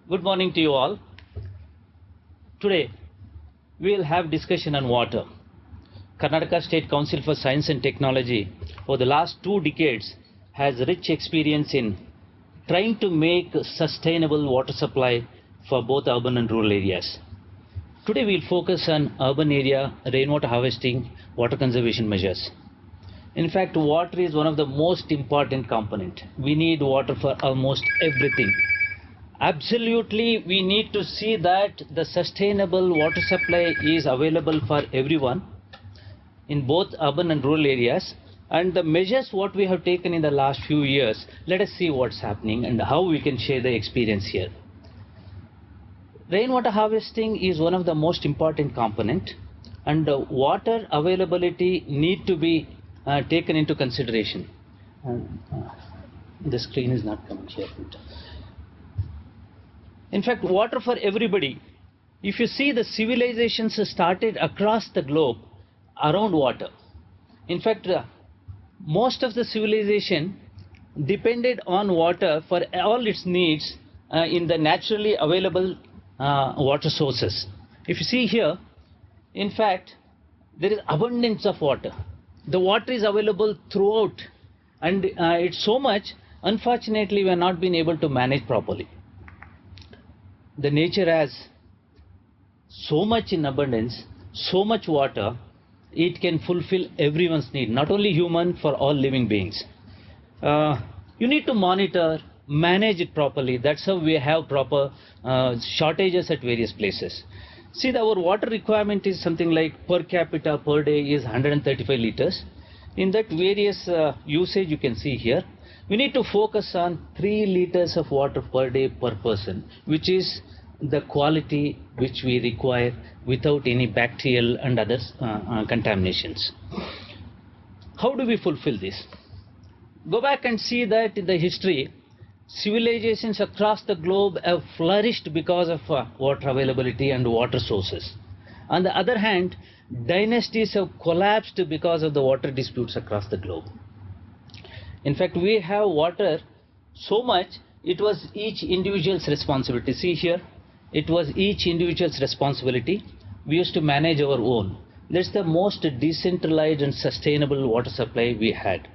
Good morning to you all. Today we will have discussion on water. Karnataka State Council for Science and Technology for the last 2 decades has rich experience in trying to make sustainable water supply for both urban and rural areas. Today we will focus on urban area rainwater harvesting, water conservation measures. In fact, water is one of the most important component. We need water for almost everything. Absolutely, we need to see that the sustainable water supply is available for everyone in both urban and rural areas. And the measures what we have taken in the last few years, let us see what's happening and how we can share the experience here. Rainwater harvesting is one of the most important component, and water availability need to be taken into consideration. The screen is not coming here. In fact, water for everybody. If you see, the civilizations started across the globe around water. In fact, most of the civilization depended on water for all its needs in the naturally available water sources. If you see here, in fact, there is abundance of water. The water is available throughout, and it's so much, unfortunately, we have not been able to manage properly. The nature has so much in abundance, so much water, it can fulfill everyone's need, not only human, for all living beings. You need to monitor, manage it properly. That's how we have proper shortages at various places. See, our water requirement is something like per capita per day is 135 liters. In that various usage you can see here. We need to focus on 3 liters of water per day per person, which is the quality which we require without any bacterial and other contaminations. How do we fulfill this? Go back and see that in the history, civilizations across the globe have flourished because of water availability and water sources. On the other hand, dynasties have collapsed because of the water disputes across the globe. In fact, we have water so much, it was each individual's responsibility. See here, it was each individual's responsibility. We used to manage our own. That's the most decentralized and sustainable water supply we had.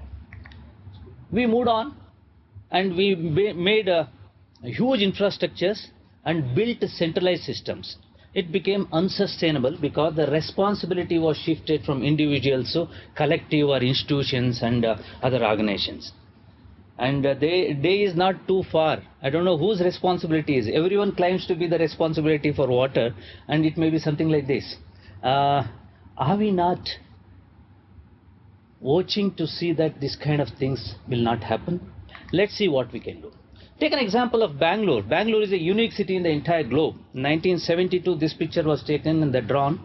We moved on and we made huge infrastructures and built centralized systems. It became unsustainable because the responsibility was shifted from individuals to collective or institutions and other organizations. And day is not too far. I don't know whose responsibility is. Everyone claims to be the responsibility for water, and it may be something like this. Are we not watching to see that this kind of things will not happen? Let's see what we can do. Take an example of Bangalore. Bangalore is a unique city in the entire globe. In 1972, this picture was taken and drawn.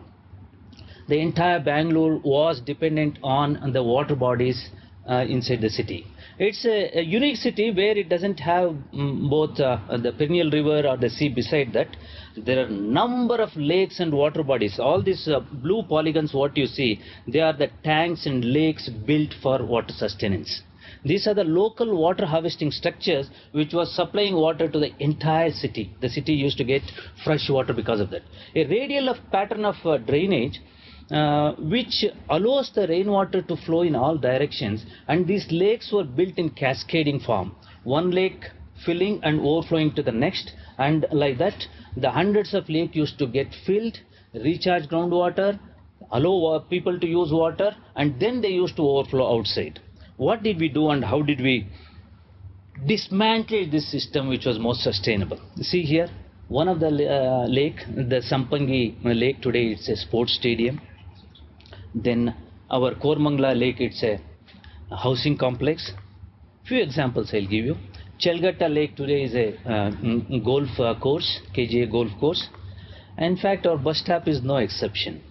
The entire Bangalore was dependent on the water bodies inside the city. It's a unique city where it doesn't have both the perennial river or the sea beside that. There are number of lakes and water bodies. All these blue polygons what you see, they are the tanks and lakes built for water sustenance. These are the local water harvesting structures which was supplying water to the entire city. The city used to get fresh water because of that. A radial pattern of drainage which allows the rainwater to flow in all directions, and these lakes were built in cascading form. One lake filling and overflowing to the next, and like that the hundreds of lakes used to get filled, recharge groundwater, allow people to use water, and then they used to overflow outside. What did we do and how did we dismantle this system which was most sustainable? See here, one of the lake, the Sampangi lake, today it's a sports stadium. Then our Kormangla lake, it's a housing complex. Few examples I'll give you. Chelgatta lake today is a golf course, KGA golf course. In fact, our bus stop is no exception.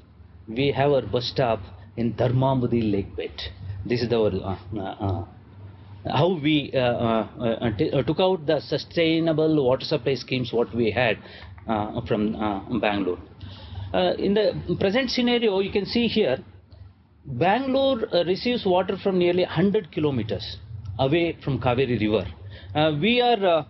We have our bus stop in Dharmamudi lake bed. This is our how we took out the sustainable water supply schemes what we had from Bangalore. In the present scenario, you can see here, Bangalore receives water from nearly 100 kilometers away from Kaveri river. We are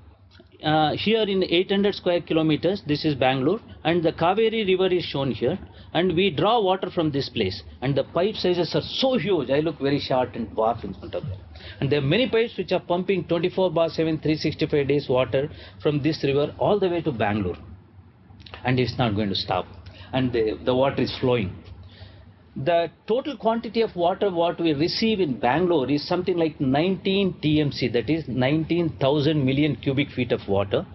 here in 800 square kilometers, this is Bangalore, and the Kaveri river is shown here, and we draw water from this place, and the pipe sizes are so huge, I look very short and dwarf in front of them. And there are many pipes which are pumping 24/7, 365 days water from this river all the way to Bangalore, and it's not going to stop, and the water is flowing. The total quantity of water what we receive in Bangalore is something like 19 TMC, that is 19,000 million cubic feet of water.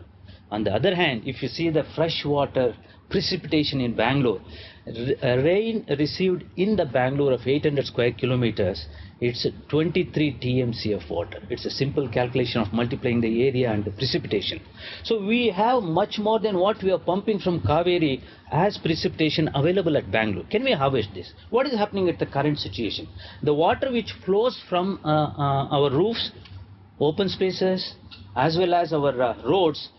On the other hand, if you see the fresh water precipitation in Bangalore, rain received in the Bangalore of 800 square kilometers, it's 23 TMC of water. It's a simple calculation of multiplying the area and the precipitation. So we have much more than what we are pumping from Kaveri as precipitation available at Bangalore. Can we harvest this? What is happening at the current situation? The water which flows from our roofs, open spaces, as well as our roads,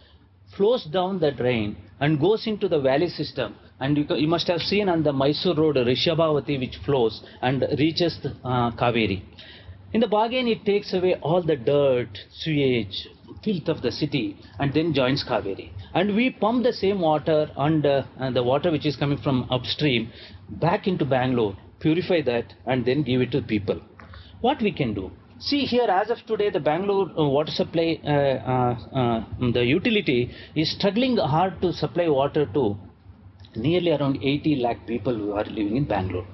flows down the drain and goes into the valley system, and you must have seen on the Mysore road Rishabhavati, which flows and reaches Kaveri. In the bargain, it takes away all the dirt, sewage, filth of the city, and then joins Kaveri. And we pump the same water and the water which is coming from upstream back into Bangalore, purify that, and then give it to people. What we can do? See here, as of today, the Bangalore water supply, the utility is struggling hard to supply water to nearly around 80 lakh people who are living in Bangalore.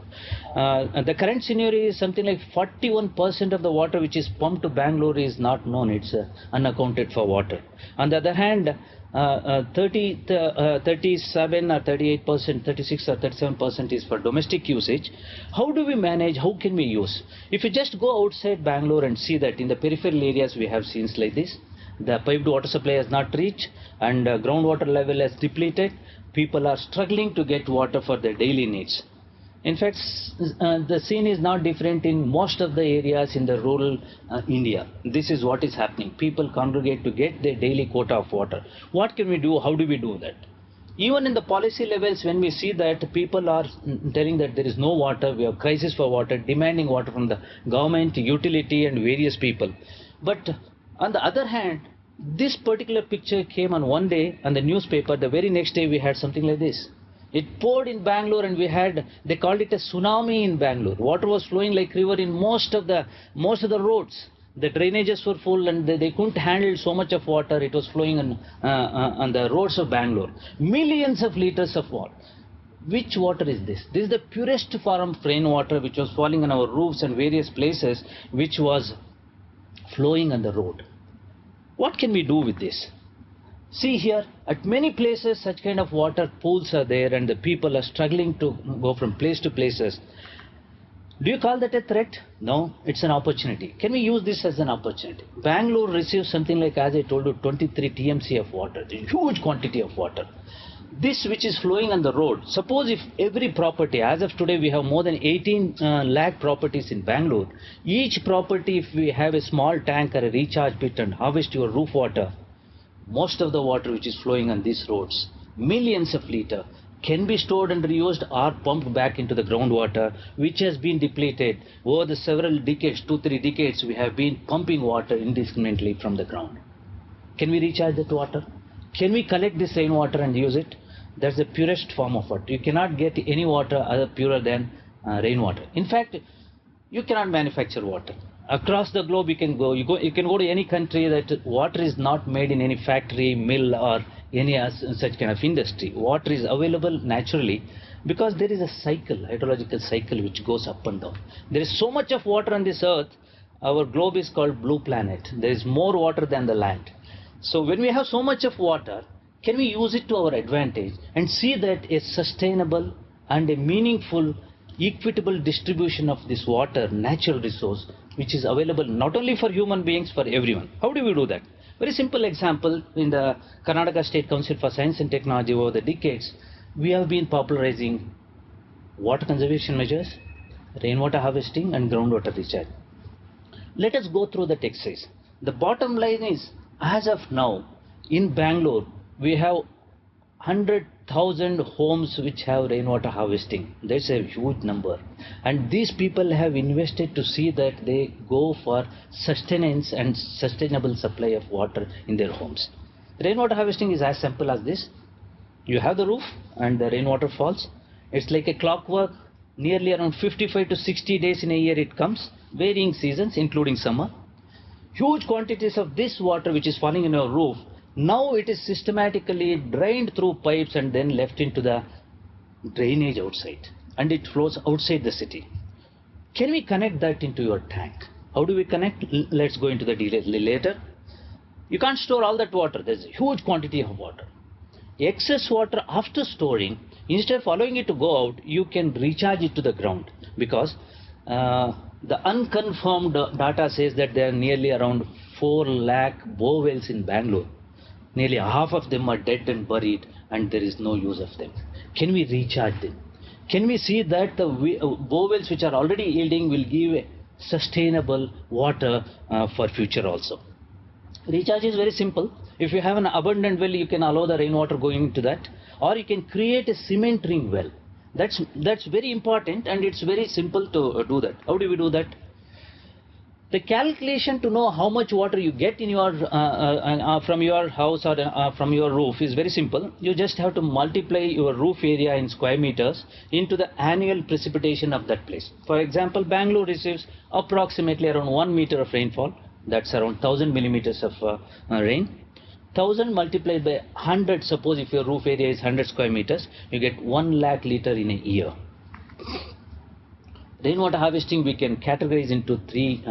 The current scenario is something like 41% of the water which is pumped to Bangalore is not known. It's unaccounted for water. On the other hand, 37 or 38%, 36 or 37% is for domestic usage. How do we manage? How can we use? If you just go outside Bangalore and see that in the peripheral areas we have scenes like this, the piped water supply has not reached, and groundwater level has depleted. People are struggling to get water for their daily needs. In fact, the scene is not different in most of the areas in the rural India. This is what is happening. People congregate to get their daily quota of water. What can we do? How do we do that? Even in the policy levels, when we see that people are telling that there is no water, we have crisis for water, demanding water from the government, utility, and various people. But on the other hand, this particular picture came on one day on the newspaper. The very next day we had something like this. It poured in Bangalore, and they called it a tsunami in Bangalore. Water was flowing like river in most of the roads. The drainages were full, and they couldn't handle so much of water. It was flowing on the roads of Bangalore. Millions of liters of water. Which water is this? This is the purest form of rainwater which was falling on our roofs and various places, which was flowing on the road. What can we do with this? See here, at many places such kind of water pools are there, and the people are struggling to go from place to places. Do you call that a threat? No, it's an opportunity. Can we use this as an opportunity? Bangalore receives something like, as I told you, 23 TMC of water, a huge quantity of water. This which is flowing on the road, suppose if every property, as of today we have more than 18 lakh properties in Bangalore, each property, if we have a small tank or a recharge pit and harvest your roof water, most of the water which is flowing on these roads, millions of liters, can be stored and reused or pumped back into the groundwater, which has been depleted. Over the several decades, 2-3 decades, we have been pumping water indiscriminately from the ground. Can we recharge that water? Can we collect this rainwater and use it? That's the purest form of water. You cannot get any water other purer than rainwater. In fact, you cannot manufacture water. Across the globe you can go. You can go to any country that water is not made in any factory, mill, or any such kind of industry. Water is available naturally because there is a cycle, hydrological cycle, which goes up and down. There is so much of water on this earth. Our globe is called blue planet. There is more water than the land. So when we have so much of water, can we use it to our advantage and see that a sustainable and a meaningful, equitable distribution of this water, natural resource, which is available not only for human beings, for everyone? How do we do that? Very simple example, in the Karnataka State Council for Science and Technology over the decades, we have been popularizing water conservation measures, rainwater harvesting, and groundwater recharge. Let us go through that exercise. The bottom line is, as of now, in Bangalore, we have 100,000 homes which have rainwater harvesting. That's a huge number. And these people have invested to see that they go for sustenance and sustainable supply of water in their homes. Rainwater harvesting is as simple as this. You have the roof and the rainwater falls. It's like a clockwork. Nearly around 55 to 60 days in a year it comes, varying seasons including summer. Huge quantities of this water which is falling in your roof, now it is systematically drained through pipes and then left into the drainage outside, and it flows outside the city. Can we connect that into your tank? How do we connect? Let's go into the details later. You can't store all that water. There's a huge quantity of water. Excess water after storing, instead of allowing it to go out, you can recharge it to the ground, because the unconfirmed data says that there are nearly around 4 lakh bowels in Bangalore. Nearly half of them are dead and buried, and there is no use of them. Can we recharge them? Can we see that the bowels which are already yielding will give sustainable water for future also? Recharge is very simple. If you have an abundant well, you can allow the rainwater going into that, or you can create a cement ring well. That's very important, and it's very simple to do that. How do we do that? The calculation to know how much water you get in your from your house or from your roof is very simple. You just have to multiply your roof area in square meters into the annual precipitation of that place. For example, Bangalore receives approximately around 1 meter of rainfall. That's around 1000 millimeters of rain. 1000 multiplied by 100, suppose if your roof area is 100 square meters, you get 1 lakh liter in a year. Rainwater harvesting we can categorize into 3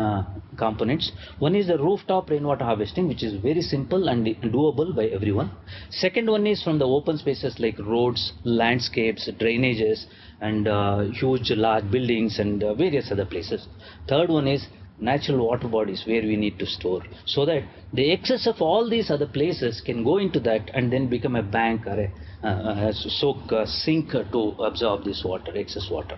components. One is the rooftop rainwater harvesting, which is very simple and doable by everyone. Second one is from the open spaces like roads, landscapes, drainages, and huge large buildings and various other places. Third one is natural water bodies where we need to store, so that the excess of all these other places can go into that and then become a bank or a sink to absorb this water, excess water.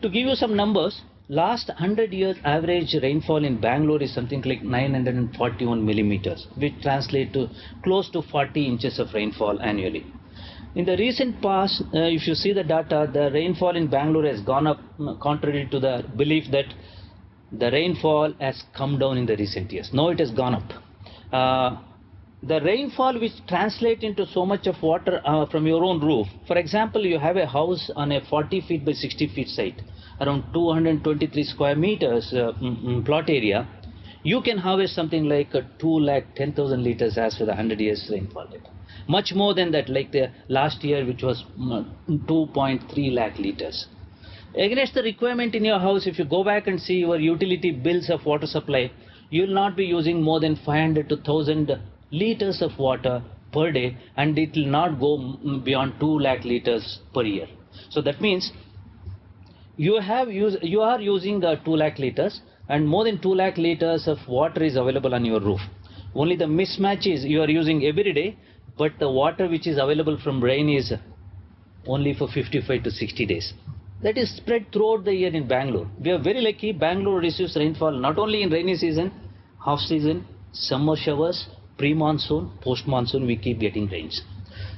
To give you some numbers, last 100 years average rainfall in Bangalore is something like 941 millimeters, which translates to close to 40 inches of rainfall annually. In the recent past, if you see the data, the rainfall in Bangalore has gone up, contrary to the belief that the rainfall has come down in the recent years. No, it has gone up. The rainfall which translates into so much of water from your own roof. For example, you have a house on a 40 feet by 60 feet site, around 223 square meters plot area. You can harvest something like 2,10,000 liters as for the 100 years rainfall data. Much more than that, like the last year, which was 2.3 lakh liters. Against the requirement in your house, if you go back and see your utility bills of water supply, you will not be using more than 500 to 1000 liters of water per day, and it will not go beyond 2 lakh liters per year. So that means you are using the 2 lakh liters, and more than 2 lakh liters of water is available on your roof. Only the mismatch is you are using every day, but the water which is available from rain is only for 55 to 60 days. That is spread throughout the year in Bangalore. We are very lucky. Bangalore receives rainfall not only in rainy season, half season, summer showers, pre-monsoon, post-monsoon, we keep getting rains.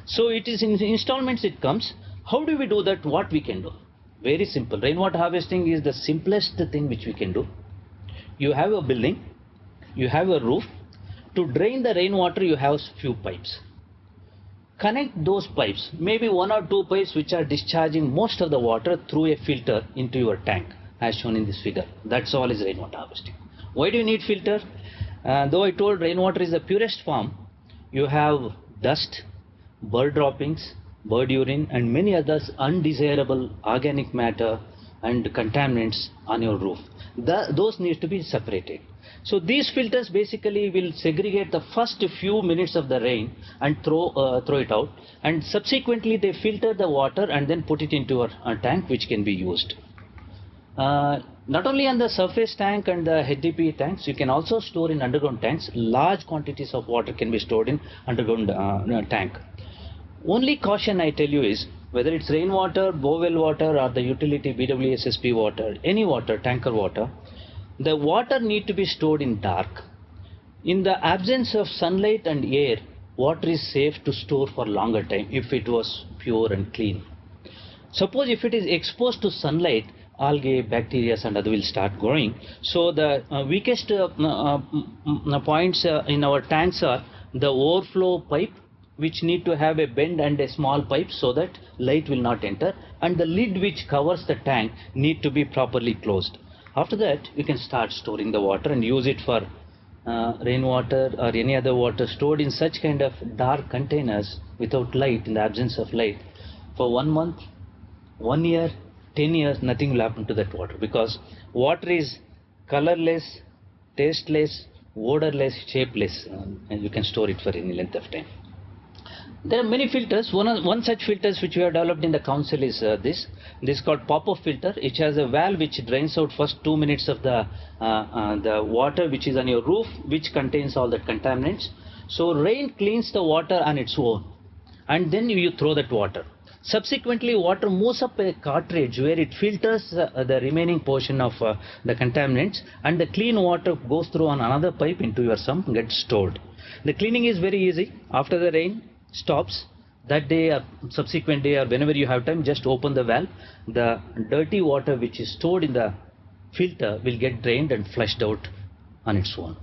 So it is in installments it comes. How do we do that? What we can do? Very simple. Rainwater harvesting is the simplest thing which we can do. You have a building, you have a roof. To drain the rainwater, you have few pipes. Connect those pipes, maybe 1 or 2 pipes which are discharging most of the water through a filter into your tank, as shown in this figure. That's all is rainwater harvesting. Why do you need filter? Though I told rainwater is the purest form, you have dust, bird droppings, bird urine, and many others undesirable organic matter and contaminants on your roof. Those need to be separated. So these filters basically will segregate the first few minutes of the rain and throw it out, and subsequently they filter the water and then put it into a tank which can be used. Not only on the surface tank and the HDPE tanks, you can also store in underground tanks. Large quantities of water can be stored in underground tank. Only caution I tell you is, whether it's rainwater, borewell water, or the utility BWSSP water, any water, tanker water, the water need to be stored in dark. In the absence of sunlight and air, water is safe to store for longer time if it was pure and clean. Suppose if it is exposed to sunlight, algae, bacteria and other will start growing. So the weakest points in our tanks are the overflow pipe, which need to have a bend and a small pipe so that light will not enter, and the lid which covers the tank need to be properly closed. After that, you can start storing the water and use it for rainwater or any other water stored in such kind of dark containers without light, in the absence of light, for 1 month, 1 year, 10 years, nothing will happen to that water, because water is colorless, tasteless, odorless, shapeless, and you can store it for any length of time. There are many filters. One such filters which we have developed in the council is this is called pop-up filter. It has a valve which drains out first 2 minutes of the water which is on your roof, which contains all the contaminants. So rain cleans the water on its own, and then you throw that water. Subsequently, water moves up a cartridge where it filters the remaining portion of the contaminants, and the clean water goes through on another pipe into your sump and gets stored. The cleaning is very easy. After the rain stops, that day or subsequent day or whenever you have time, just open the valve. The dirty water which is stored in the filter will get drained and flushed out on its own.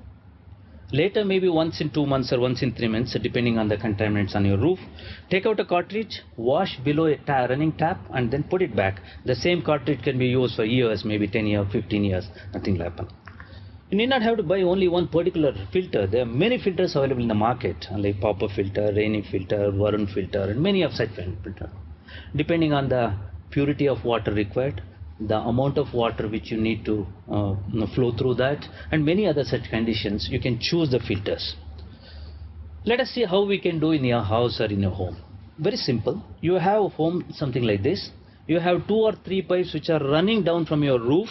Later, maybe once in 2 months or once in 3 months, depending on the contaminants on your roof, take out a cartridge, wash below a running tap, and then put it back. The same cartridge can be used for years, maybe 10 years, 15 years, nothing will happen. You need not have to buy only one particular filter. There are many filters available in the market, like pop-up filter, rainy filter, Varun filter, and many of such filters. Depending on the purity of water required, the amount of water which you need to flow through that, and many other such conditions, you can choose the filters. Let us see how we can do in your house or in your home. Very simple. You have a home something like this. You have 2 or 3 pipes which are running down from your roof,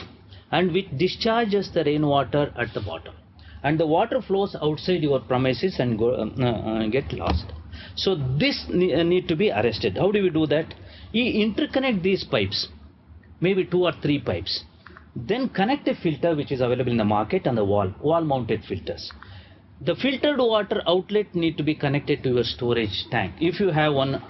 and which discharges the rainwater at the bottom, and the water flows outside your premises and get lost. So this need to be arrested. How do we do that? You interconnect these pipes, maybe 2 or 3 pipes, then connect a filter which is available in the market on the wall mounted filters. The filtered water outlet need to be connected to your storage tank. If you have one,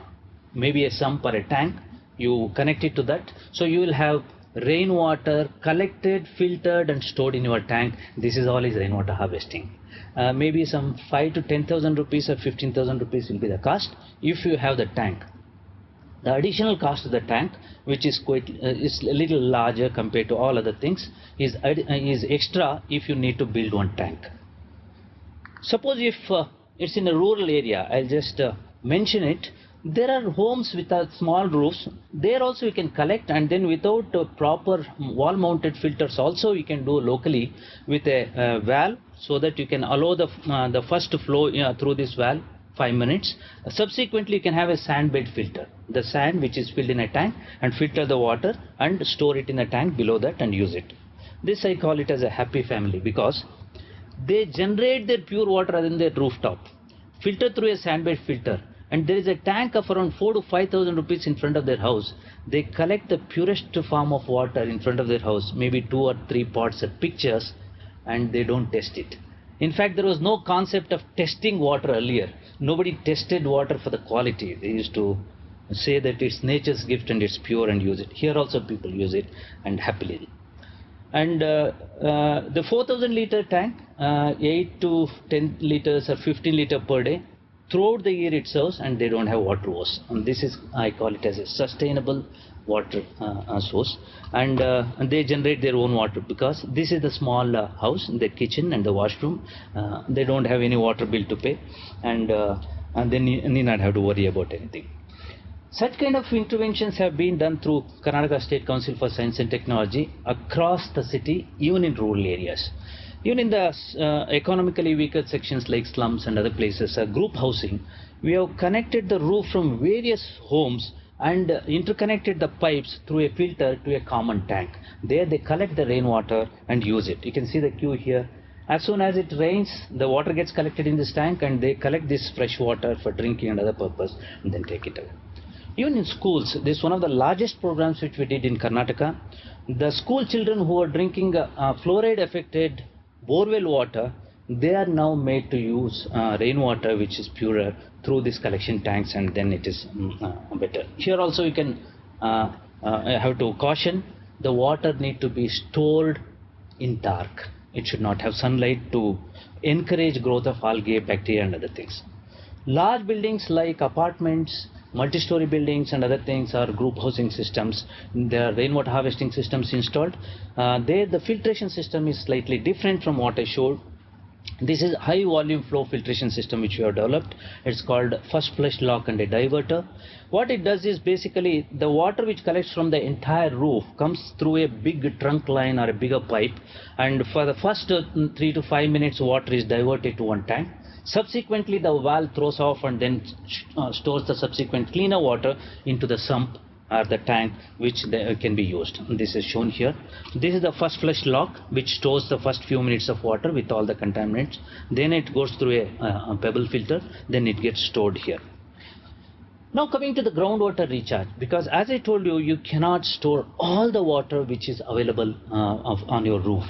maybe a sump or a tank, you connect it to that, so you will have rainwater collected, filtered, and stored in your tank. This is all is rainwater harvesting. Maybe some 5 to 10,000 rupees or 15,000 rupees will be the cost if you have the tank. The additional cost of the tank, which is is a little larger compared to all other things, is extra if you need to build one tank. Suppose if it's in a rural area, I'll just mention it. There are homes with small roofs. There also you can collect, and then without proper wall mounted filters also you can do locally with a valve, so that you can allow the first flow through this valve 5 minutes. Subsequently, you can have a sand bed filter, the sand which is filled in a tank, and filter the water and store it in a tank below that and use it. This I call it as a happy family, because they generate their pure water in their rooftop, filter through a sand bed filter, and there is a tank of around 4,000 to 5,000 rupees in front of their house. They collect the purest form of water in front of their house, maybe 2 or 3 pots at pictures, and they don't test it. In fact, there was no concept of testing water earlier. Nobody tested water for the quality. They used to say that it's nature's gift and it's pure and use it. Here also people use it, and happily. And the 4,000 liter tank, 8 to 10 liters or 15 liters per day, throughout the year it serves, and they don't have water woes. And this is, I call it as a sustainable water source, and they generate their own water, because this is the small house, the kitchen and the washroom. They don't have any water bill to pay, and they need not have to worry about anything. Such kind of interventions have been done through Karnataka State Council for Science and Technology across the city, even in rural areas. Even in the economically weaker sections like slums and other places, group housing, we have connected the roof from various homes and interconnected the pipes through a filter to a common tank. There they collect the rainwater and use it. You can see the queue here. As soon as it rains, the water gets collected in this tank, and they collect this fresh water for drinking and other purpose, and then take it away. Even in schools, this is one of the largest programs which we did in Karnataka. The school children who are drinking fluoride affected borewell water, they are now made to use rainwater which is purer through these collection tanks, and then it is better. Here also you can have to caution, the water need to be stored in dark. It should not have sunlight to encourage growth of algae, bacteria and other things. Large buildings like apartments, multi-story buildings and other things, or group housing systems, there are rainwater harvesting systems installed. There the filtration system is slightly different from what I showed. This is high volume flow filtration system which we have developed. It's called first flush lock and a diverter. What it does is basically the water which collects from the entire roof comes through a big trunk line or a bigger pipe, and for the first 3 to 5 minutes water is diverted to one tank. Subsequently the valve throws off and then stores the subsequent cleaner water into the sump or the tank which can be used. This is shown here. This is the first flush lock which stores the first few minutes of water with all the contaminants. Then it goes through a pebble filter, then it gets stored here. Now coming to the groundwater recharge, because as I told you, you cannot store all the water which is available on your roof.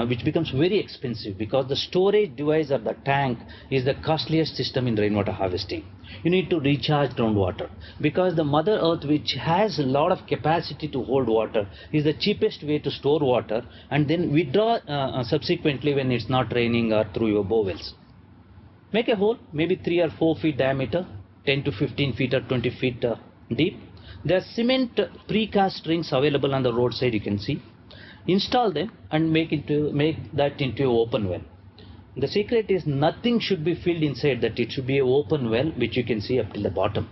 Which becomes very expensive, because the storage device or the tank is the costliest system in rainwater harvesting. You need to recharge groundwater, because the mother earth, which has a lot of capacity to hold water, is the cheapest way to store water and then withdraw subsequently when it's not raining or through your bowels. Make a hole maybe 3 or 4 feet diameter, 10 to 15 feet or 20 feet deep. There are cement precast rings available on the roadside, you can see. Install them and make that into an open well. The secret is nothing should be filled inside that. It should be an open well which you can see up till the bottom.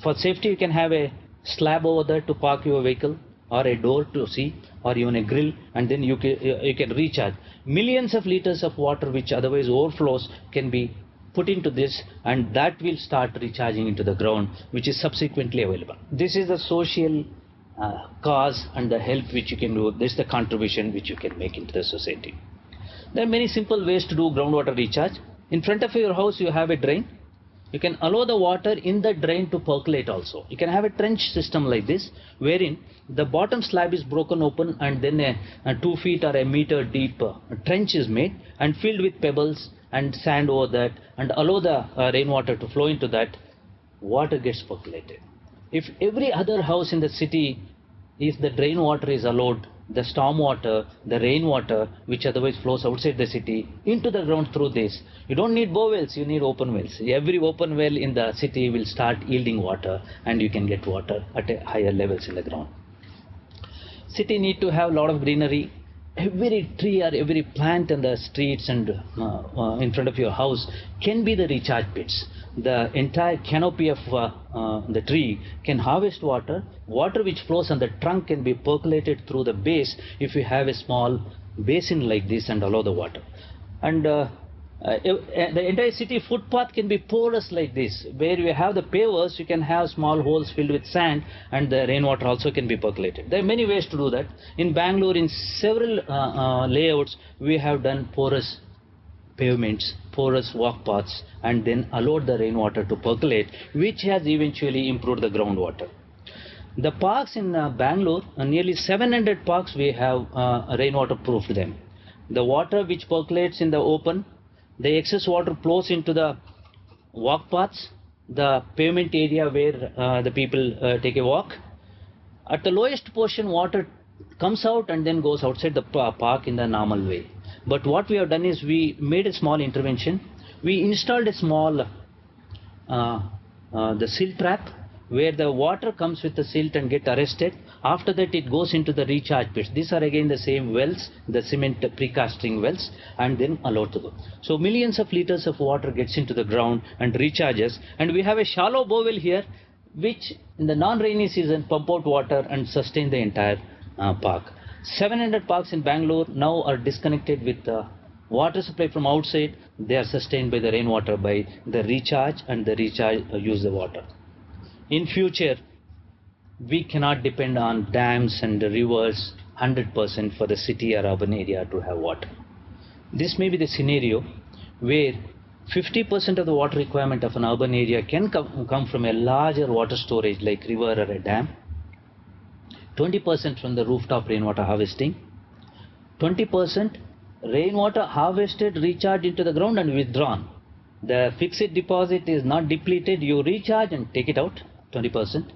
For safety, you can have a slab over there to park your vehicle, or a door to see, or even a grill, and then you can recharge. Millions of liters of water which otherwise overflows can be put into this, and that will start recharging into the ground, which is subsequently available. This is the social cause and the help which you can do. This is the contribution which you can make into the society. There are many simple ways to do groundwater recharge. In front of your house you have a drain. You can allow the water in the drain to percolate also. You can have a trench system like this, wherein the bottom slab is broken open and then a 2 feet or a meter deep trench is made and filled with pebbles and sand over that, and allow the rainwater to flow into that. Water gets percolated. If every other house in the city, if the drain water is allowed, the storm water, the rainwater, which otherwise flows outside the city, into the ground through this, you don't need bore wells, you need open wells. Every open well in the city will start yielding water, and you can get water at a higher levels in the ground. City need to have a lot of greenery. Every tree or every plant in the streets and in front of your house can be the recharge pits. The entire canopy of the tree can harvest water. Water which flows on the trunk can be percolated through the base if you have a small basin like this and allow the water. And the entire city footpath can be porous like this. Where you have the pavers, you can have small holes filled with sand, and the rainwater also can be percolated. There are many ways to do that. In Bangalore, in several layouts, we have done porous pavements, porous walk paths, and then allowed the rainwater to percolate, which has eventually improved the groundwater. The parks in Bangalore, nearly 700 parks, we have rainwater proofed them. The water which percolates in the open, the excess water flows into the walk paths, the pavement area where the people take a walk. At the lowest portion, water comes out and then goes outside the park in the normal way. But what we have done is we made a small intervention. We installed a small the silt trap, where the water comes with the silt and get arrested. After that, it goes into the recharge pits. These are again the same wells, the cement precasting wells, and then allowed to go. So millions of liters of water gets into the ground and recharges. And we have a shallow bowel here, which in the non-rainy season pump out water and sustain the entire park. 700 parks in Bangalore now are disconnected with water supply from outside. They are sustained by the rainwater, by the recharge, and the recharge use the water. In future, we cannot depend on dams and rivers 100% for the city or urban area to have water. This may be the scenario where 50% of the water requirement of an urban area can come from a larger water storage like river or a dam, 20% from the rooftop rainwater harvesting, 20% rainwater harvested, recharged into the ground and withdrawn. The fixed deposit is not depleted, you recharge and take it out, 20%.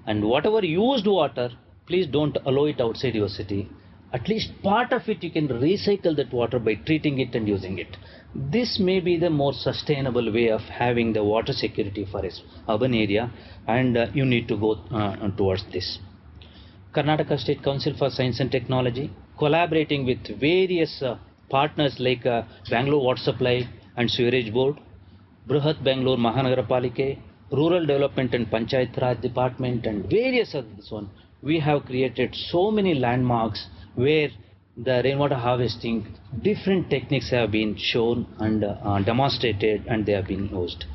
And whatever used water, please don't allow it outside your city. at least part of it you can recycle that water by treating it and using it. This may be the more sustainable way of having the water security for a urban area, and you need to go towards this. Karnataka State Council for Science and Technology, collaborating with various partners like Bangalore Water Supply and Sewerage Board, Bruhat Bangalore Mahanagarapalike, Rural Development and Panchayat Raj Department, and various others one. We have created so many landmarks where the rainwater harvesting, different techniques have been shown and demonstrated, and they have been used.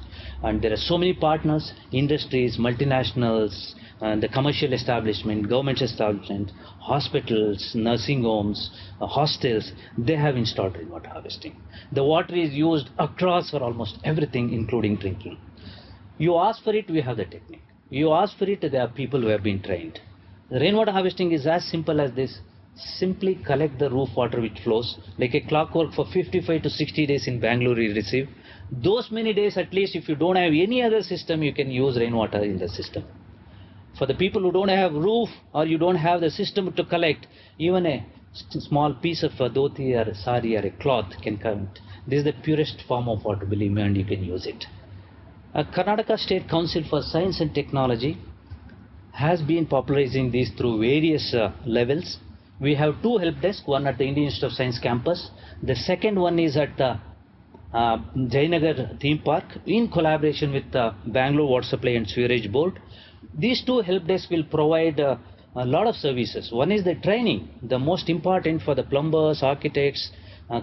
And there are so many partners, industries, multinationals, the commercial establishment, government establishment, hospitals, nursing homes, hostels, they have installed rainwater harvesting. The water is used across for almost everything, including drinking. You ask for it, we have the technique. You ask for it, there are people who have been trained. The rainwater harvesting is as simple as this. Simply collect the roof water which flows like a clockwork for 55 to 60 days in Bangalore you receive. Those many days, at least if you don't have any other system, you can use rainwater in the system. For the people who don't have roof or you don't have the system to collect, even a small piece of a dhoti or a sari or a cloth can count. This is the purest form of water, believe me, and you can use it. Karnataka State Council for Science and Technology has been popularizing these through various levels. We have two help desks, one at the Indian Institute of Science campus. The second one is at the Jayanagar theme park in collaboration with the Bangalore Water Supply and Sewerage Board. These two help desks will provide a lot of services. One is the training, the most important for the plumbers, architects,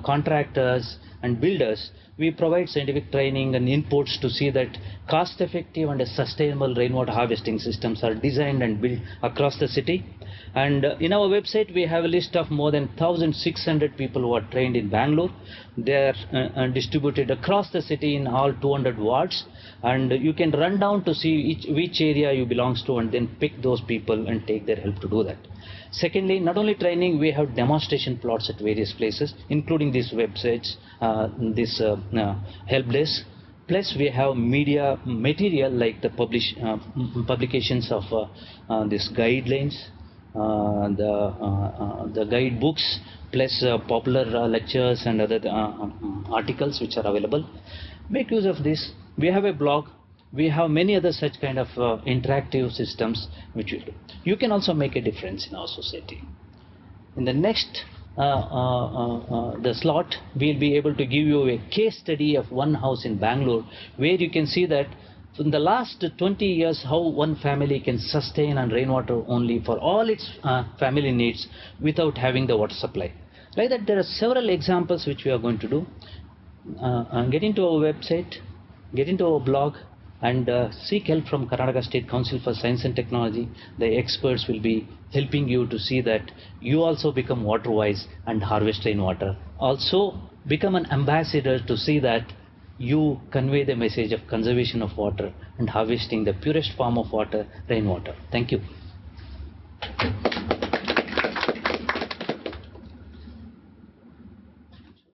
contractors and builders. We provide scientific training and inputs to see that cost-effective and sustainable rainwater harvesting systems are designed and built across the city. And in our website, we have a list of more than 1,600 people who are trained in Bangalore. They are distributed across the city in all 200 wards. And you can run down to see which area you belongs to and then pick those people and take their help to do that. Secondly, not only training, we have demonstration plots at various places, including these websites, this help desk. Plus, we have media material like the publications of these guidelines, the guide books, plus popular lectures and other articles which are available. Make use of this. We have a blog. We have many other such kind of interactive systems which we do. You can also make a difference in our society. In the next the slot, we'll be able to give you a case study of one house in Bangalore where you can see that in the last 20 years how one family can sustain on rainwater only for all its family needs without having the water supply. Like that, there are several examples which we are going to do. Get into our website, get into our blog, and seek help from Karnataka State Council for Science and Technology. The experts will be helping you to see that you also become water wise and harvest rainwater. Also become an ambassador to see that you convey the message of conservation of water and harvesting the purest form of water, rainwater. Thank you.